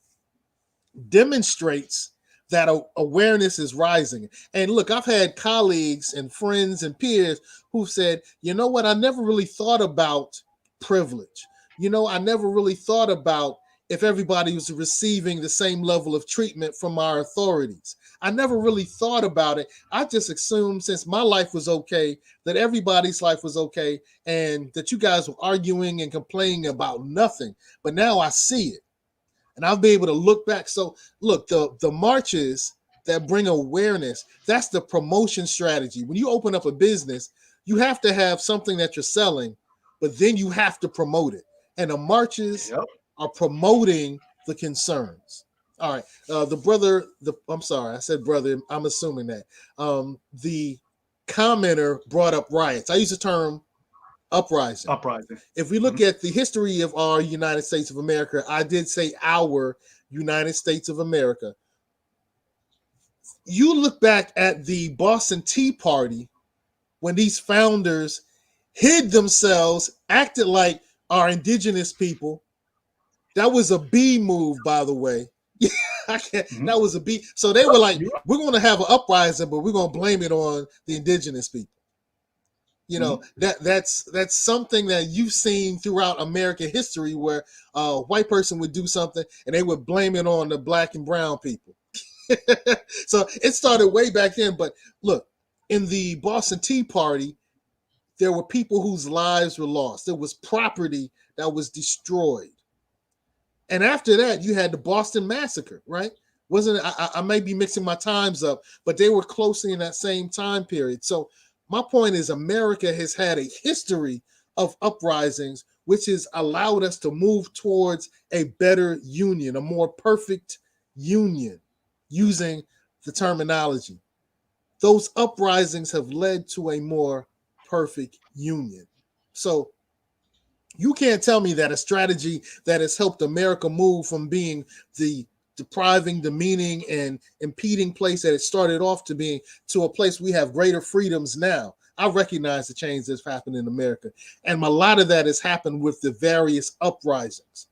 demonstrates that awareness is rising. And look, I've had colleagues and friends and peers who've said, you know what, I never really thought about privilege. I never really thought about if everybody was receiving the same level of treatment from our authorities. I never really thought about it. I just assumed since my life was okay, that everybody's life was okay, and that you guys were arguing and complaining about nothing. But now I see it, and I'll be able to look back. So look, the marches that bring awareness, that's the promotion strategy. When you open up a business, you have to have something that you're selling, but then you have to promote it. And the marches are promoting the concerns. All right. I'm sorry, I said brother, I'm assuming that. The commenter brought up riots. I use the term uprising. If we look at the history of our United States of America, I did say our United States of America. You look back at the Boston Tea Party when these founders hid themselves, acted like our indigenous people. That was a B move, by the way. That was a B. So they were like, we're going to have an uprising, but we're going to blame it on the indigenous people. You know, that's something that you've seen throughout American history, where a white person would do something and they would blame it on the black and brown people. So it started way back then. But look, in the Boston Tea Party, there were people whose lives were lost. There was property that was destroyed. And after that, you had the Boston Massacre, right? Wasn't it? I may be mixing my times up, but they were closely in that same time period. So my point is, America has had a history of uprisings, which has allowed us to move towards a better union, a more perfect union, using the terminology. Those uprisings have led to a more perfect union. So you can't tell me that a strategy that has helped America move from being the depriving, demeaning, and impeding place that it started off to being, to a place we have greater freedoms now. I recognize the change that's happened in America. And a lot of that has happened with the various uprisings.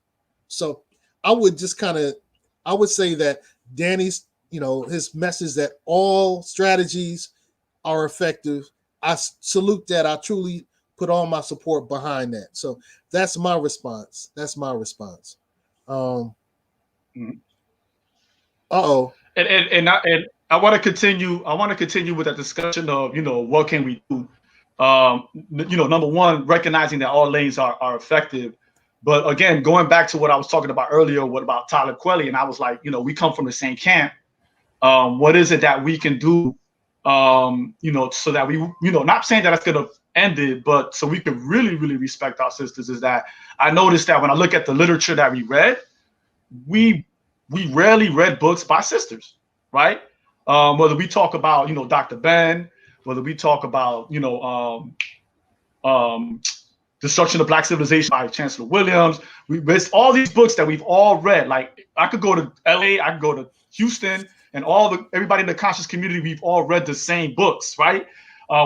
So I would say that Danny's, his message that all strategies are effective. I salute that. I truly put all my support behind that. So that's my response. And I want to continue. I want to continue with that discussion of, what can we do? Number one, recognizing that all lanes are effective. But again, going back to what I was talking about earlier, what about Tyler Quelly? And I was like, we come from the same camp. What is it that we can do? So that we, not saying that it's going to end it, but so we could really, really respect our sisters. Is that I noticed that when I look at the literature that we read, we rarely read books by sisters, right? Whether we talk about, Dr. Ben, whether we talk about, Destruction of Black Civilization by Chancellor Williams. It's all these books that we've all read. Like I could go to LA, I could go to Houston, and everybody in the conscious community, we've all read the same books, right?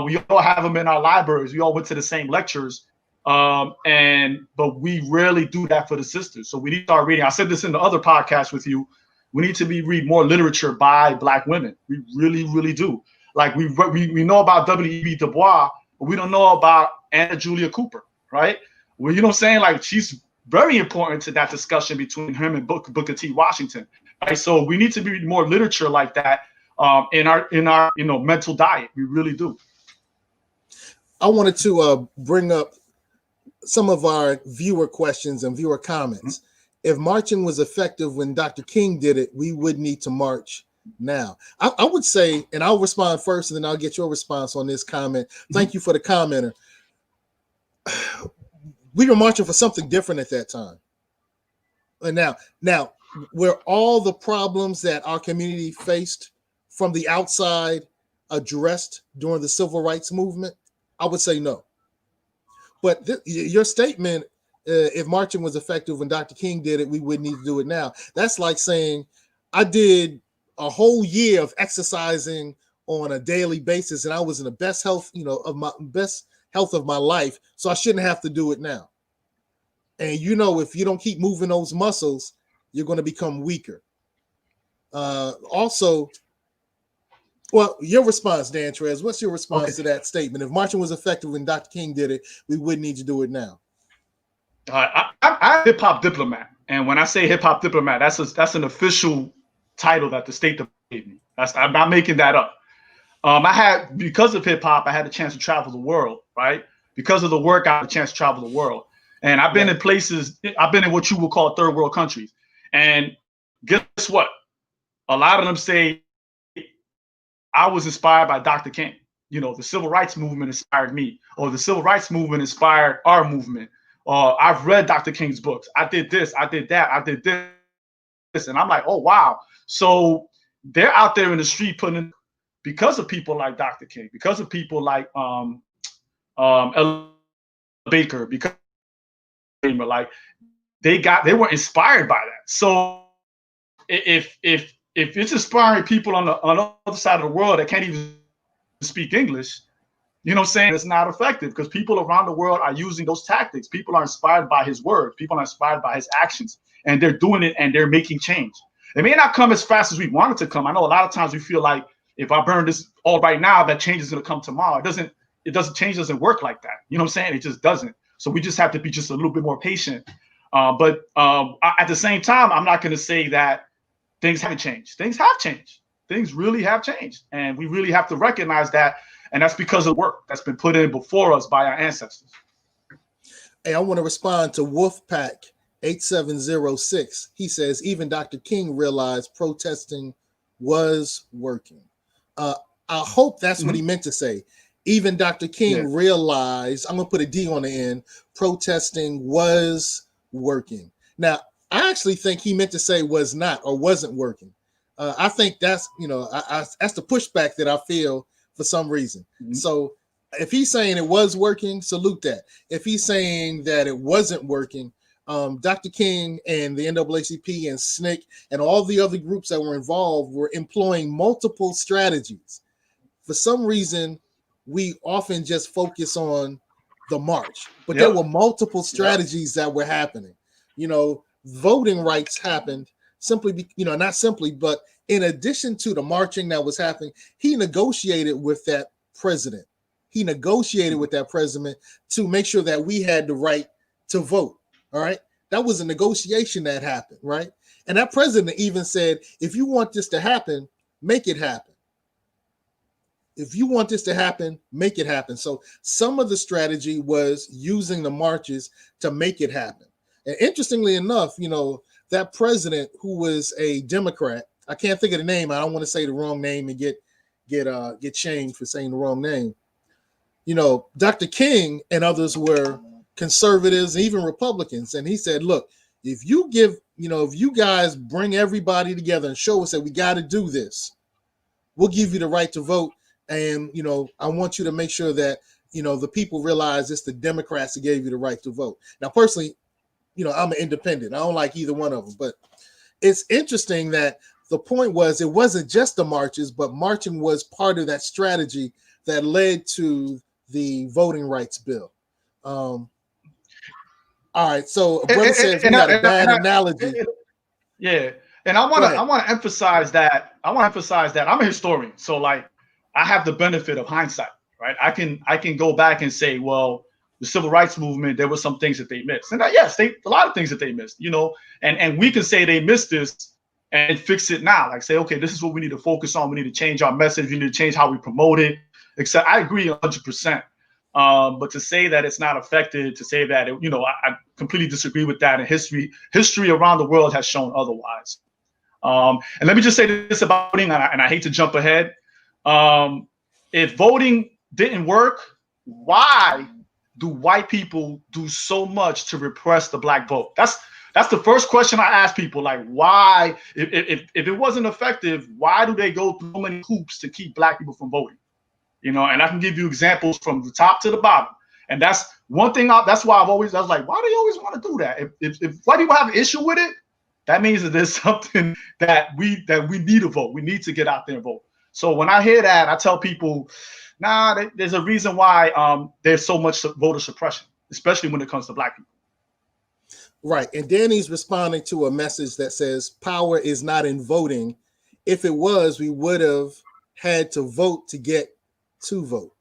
We all have them in our libraries. We all went to the same lectures. But we rarely do that for the sisters. So we need to start reading. I said this in the other podcast with you. We need to read more literature by Black women. We really, really do. Like we know about W.E.B. Du Bois, but we don't know about Anna Julia Cooper, right? Well, you know what I'm saying? Like she's very important to that discussion between him and Booker T. Washington, right? So we need to read more literature like that in our mental diet. We really do. I wanted to bring up some of our viewer questions and viewer comments. If marching was effective when Dr. King did it, we would need to march now. I would say, and I'll respond first, and then I'll get your response on this comment. Thank you for the commenter. We were marching for something different at that time. And now, were all the problems that our community faced from the outside addressed during the civil rights movement? I would say no. But your statement, if marching was effective when Dr. King did it, we wouldn't need to do it now. That's like saying I did a whole year of exercising on a daily basis, and I was in the best health, of my best health of my life, so I shouldn't have to do it now. And if you don't keep moving those muscles, you're going to become weaker. Also, well, your response, Dan Tres, what's your response to that statement? If marching was effective when Dr. King did it, we wouldn't need to do it now. I'm hip hop diplomat, and when I say hip hop diplomat, that's an official title that the State Department gave me. I'm not making that up. Because of hip hop, I had the chance to travel the world, right? Because of the work, I had a chance to travel the world, and I've been in places. I've been in what you would call third world countries, and guess what? A lot of them say I was inspired by Dr. King. The civil rights movement inspired me, or the civil rights movement inspired our movement. I've read Dr. King's books. I did this, I did that, I did this. And I'm like, oh, wow. So they're out there in the street putting, because of people like Dr. King, because of people like Ella Baker, because like they were inspired by that. So if it's inspiring people on the other side of the world that can't even speak English, You know what I'm saying? It's not effective because people around the world are using those tactics. People are inspired by his words. People are inspired by his actions, and they're doing it and they're making change. It may not come as fast as we want it to come. I know a lot of times we feel like if I burn this all right now, that change is going to come tomorrow. Change doesn't work like that. You know what I'm saying? It just doesn't. So we just have to be just a little bit more patient. But at the same time, I'm not going to say that things haven't changed. Things have changed. Things really have changed. And we really have to recognize that. And that's because of work that's been put in before us by our ancestors. Hey, I want to respond to Wolfpack 8706. He says, even Dr. King realized protesting was working. I hope that's what he meant to say. Even Dr. King realized, I'm going to put a D on the end, protesting was working. Now, I actually think he meant to say was not or wasn't working. I think that's, that's the pushback that I feel for some reason. So if he's saying it was working, salute that. If he's saying that it wasn't working, Dr. King and the NAACP and SNCC and all the other groups that were involved were employing multiple strategies. For some reason, we often just focus on the march, but there were multiple strategies that were happening. Voting rights happened simply, not simply, but in addition to the marching that was happening, he negotiated with that president. He negotiated with that president to make sure that we had the right to vote. All right. That was a negotiation that happened. Right. And that president even said, if you want this to happen, make it happen. If you want this to happen, make it happen. So some of the strategy was using the marches to make it happen. And interestingly enough, that president who was a Democrat, I can't think of the name. I don't want to say the wrong name and get shamed for saying the wrong name. Dr. King and others were conservatives and even Republicans. And he said, look, if you guys bring everybody together and show us that we got to do this, we'll give you the right to vote. And, I want you to make sure that, the people realize it's the Democrats that gave you the right to vote. Now, personally, I'm an independent. I don't like either one of them. But it's interesting that the point was it wasn't just the marches, but marching was part of that strategy that led to the voting rights bill. All right. So a brother says we got a bad analogy. Yeah. And I want to emphasize that. I'm a historian. So like I have the benefit of hindsight, right? I can go back and say, well, the civil rights movement, there were some things that they missed. And yes, a lot of things that they missed, and we can say they missed this and fix it now. Like say, okay, this is what we need to focus on. We need to change our message. We need to change how we promote it. Except I agree 100%. But to say that it's not effective, to say that, I completely disagree with that. And history around the world has shown otherwise. And let me just say this about voting, and I hate to jump ahead. If voting didn't work, why do white people do so much to repress the black vote? That's the first question I ask people. Like, why, if it wasn't effective, why do they go through so many hoops to keep black people from voting? And I can give you examples from the top to the bottom. And that's one thing. That's why I was like, why do you always want to do that? If white people have an issue with it, that means that there's something that we need to vote. We need to get out there and vote. So when I hear that, I tell people, there's a reason why there's so much voter suppression, especially when it comes to black people. Right. And Danny's responding to a message that says power is not in voting. If it was, we would have had to vote to get to vote.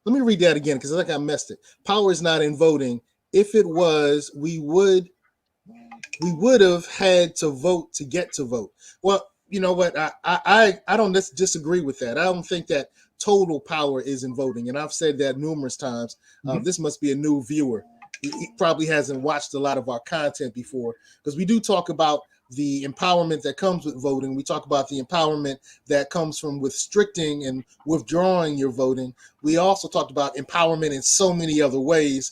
Let me read that again because I think I messed it. Power is not in voting. If it was, we would have had to vote to get to vote. Well, you know what? I don't disagree with that. I don't think that total power is in voting. And I've said that numerous times. This must be a new viewer. He probably hasn't watched a lot of our content before because we do talk about the empowerment that comes with voting. We talk about the empowerment that comes from restricting and withdrawing your voting. We also talked about empowerment in so many other ways.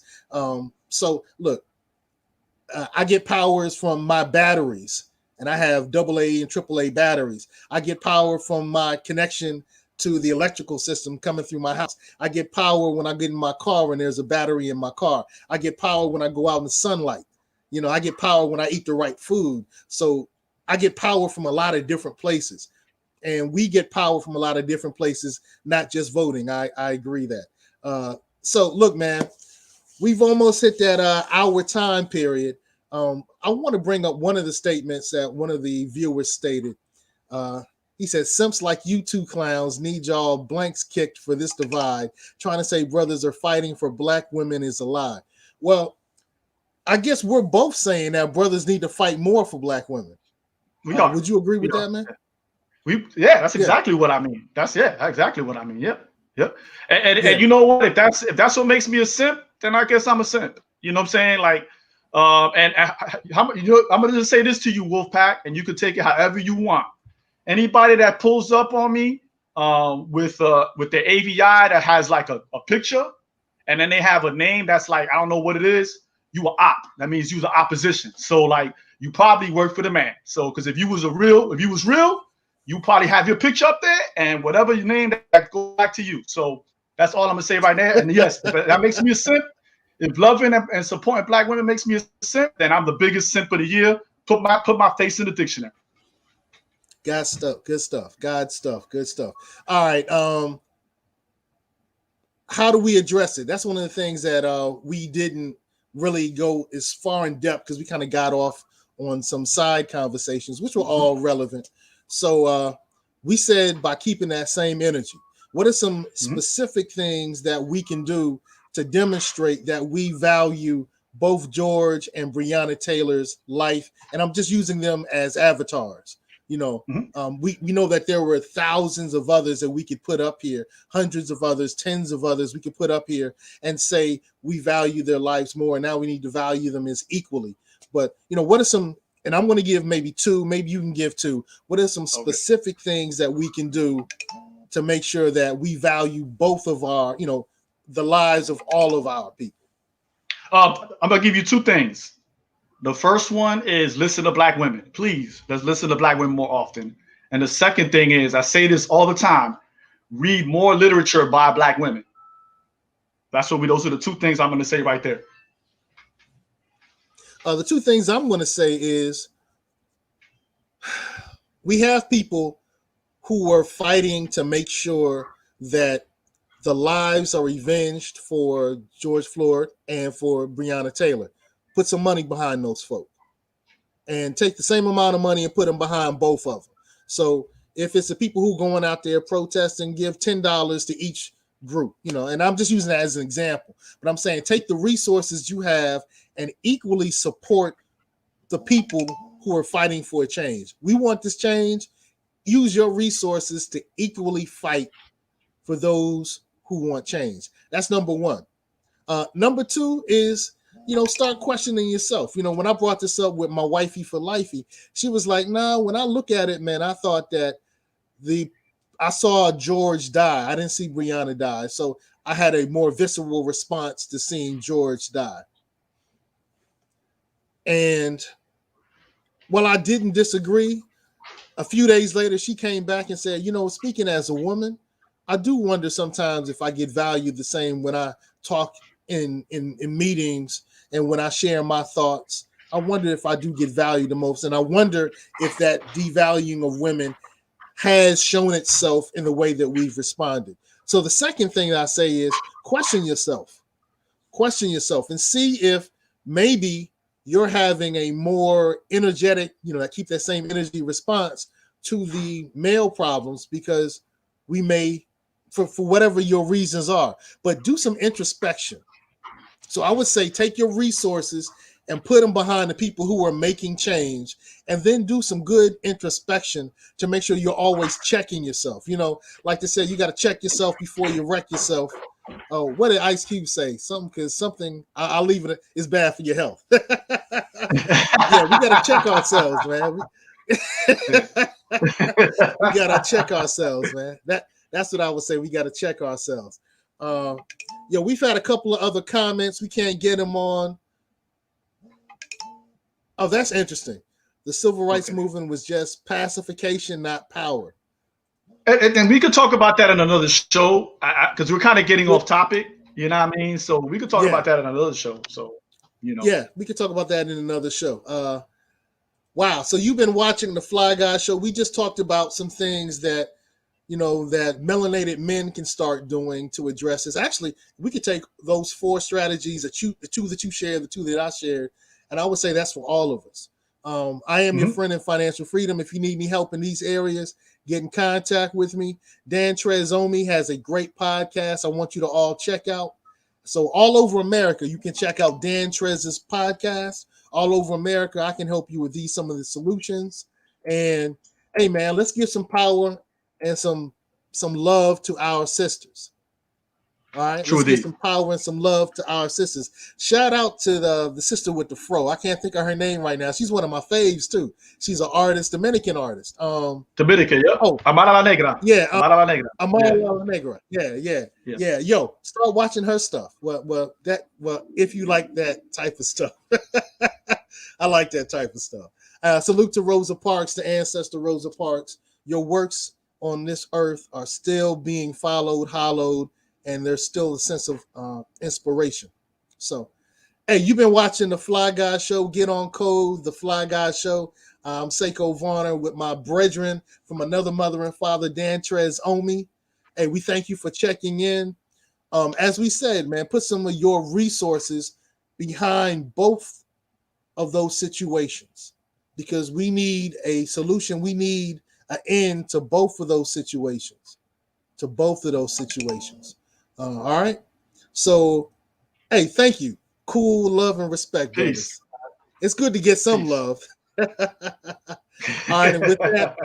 So look, I get powers from my batteries, and I have AA and AAA batteries. I get power from my connection to the electrical system coming through my house. I get power when I get in my car and there's a battery in my car. I get power when I go out in the sunlight. I get power when I eat the right food. So I get power from a lot of different places. And we get power from a lot of different places, not just voting. I agree that. So look, man, we've almost hit that hour time period. I want to bring up one of the statements that one of the viewers stated. He said, "Simps like you two clowns need y'all blanks kicked for this divide. Trying to say brothers are fighting for black women is a lie." Well, I guess we're both saying that brothers need to fight more for black women. We are. Would you agree with We that, are. man? That's exactly what I mean. That's exactly what I mean. Yep. And you know what? If that's what makes me a simp, then I guess I'm a simp. You know what I'm saying? Like, I'm gonna just say this to you, Wolfpack, and you can take it however you want. Anybody that pulls up on me with the AVI that has like a picture, and then they have a name that's like, I don't know what it is, you an op. That means you're the opposition. So like you probably work for the man. So because if you was real, you probably have your picture up there, and whatever your name that goes back to you. So that's all I'm gonna say right there. And yes, if that makes me a simp. If loving and supporting black women makes me a simp, then I'm the biggest simp of the year. Put my face in the dictionary. God stuff, good stuff. God stuff, good stuff. All right. How do we address it? That's one of the things that we didn't really go as far in depth because we kind of got off on some side conversations, which were all relevant. So we said by keeping that same energy, what are some specific things that we can do to demonstrate that we value both George and Breonna Taylor's life? And I'm just using them as avatars. You know, we know that there were thousands of others that we could put up here, hundreds of others, tens of others we could put up here and say we value their lives more. And now we need to value them as equally. But, you know, what are some, and I'm going to give maybe two, maybe you can give two. What are some specific things that we can do to make sure that we value both of our, you know, the lives of all of our people? I'm going to give you two things. The first one is listen to black women. Please, let's listen to black women more often. And the second thing is, I say this all the time, read more literature by black women. Those are the two things I'm going to say right there. The two things I'm going to say is we have people who are fighting to make sure that the lives are avenged for George Floyd and for Breonna Taylor. Put some money behind those folk and take the same amount of money and put them behind both of them. So if it's the people who are going out there protesting, give $10 to each group, you know, and I'm just using that as an example, but I'm saying take the resources you have and equally support the people who are fighting for a change. We want this change. Use your resources to equally fight for those who want change. That's number one. Number two is, you know, start questioning yourself. You know, when I brought this up with my wifey for lifey, she was like, "Nah, when I look at it, man, I thought that I saw George die. I didn't see Breonna die. So I had a more visceral response to seeing George die." And while I didn't disagree, a few days later, she came back and said, "You know, speaking as a woman, I do wonder sometimes if I get valued the same when I talk in meetings and when I share my thoughts. I wonder if I do get valued the most. And I wonder if that devaluing of women has shown itself in the way that we've responded." So the second thing I say is question yourself and see if maybe you're having a more energetic, you know, keep that same energy response to the male problems because we may, for whatever your reasons are, but do some introspection. So I would say take your resources and put them behind the people who are making change, and then do some good introspection to make sure you're always checking yourself. You know, like they said, you got to check yourself before you wreck yourself. Oh, what did Ice Cube say? Something I'll leave it. It's bad for your health. Yeah, we got to check ourselves, man. We got to check ourselves, man. That's what I would say. We got to check ourselves. We've had a couple of other comments. We can't get them on. Oh, that's interesting. The civil rights movement was just pacification, not power. And we could talk about that in another show because we're kind of getting off topic. You know what I mean? So we could talk about that in another show. So, you know. Yeah, we could talk about that in another show. Wow. So you've been watching the Fly Guy show. We just talked about some things that, that melanated men can start doing to address this. Actually, we could take those 4 strategies the 2 that you shared, the 2 that I shared, and I would say that's for all of us. I am your friend in financial freedom. If you need any help in these areas, get in contact with me. Dan Tres Omi has a great podcast I want you to all check out. So all over America, you can check out Dan Trez's podcast. All over America, I can help you with some of the solutions. And hey, man, let's give some power and some love to our sisters. All right, let's give some power and some love to our sisters. Shout out to the sister with the fro. I can't think of her name right now. She's one of my faves too. She's an artist, Dominican artist. Dominican, yeah. Oh, Amara La Negra. Yeah, Amara La Negra. Amara La Negra. Yeah. Yo, start watching her stuff. Well, if you like that type of stuff, I like that type of stuff. Salute to Rosa Parks, the ancestor Rosa Parks. Your works on this earth are still being hollowed, and there's still a sense of inspiration. So, hey, you've been watching the Fly Guy Show. Get on code, the Fly Guy Show. I'm Seko Varner with my brethren from another mother and father, Dan Tres Omi. Hey, we thank you for checking in. As we said, man, put some of your resources behind both of those situations because we need a solution. We need an end to both of those situations. All right. So, hey, thank you. Cool, love, and respect, brothers. It's good to get some love. All right, and with that,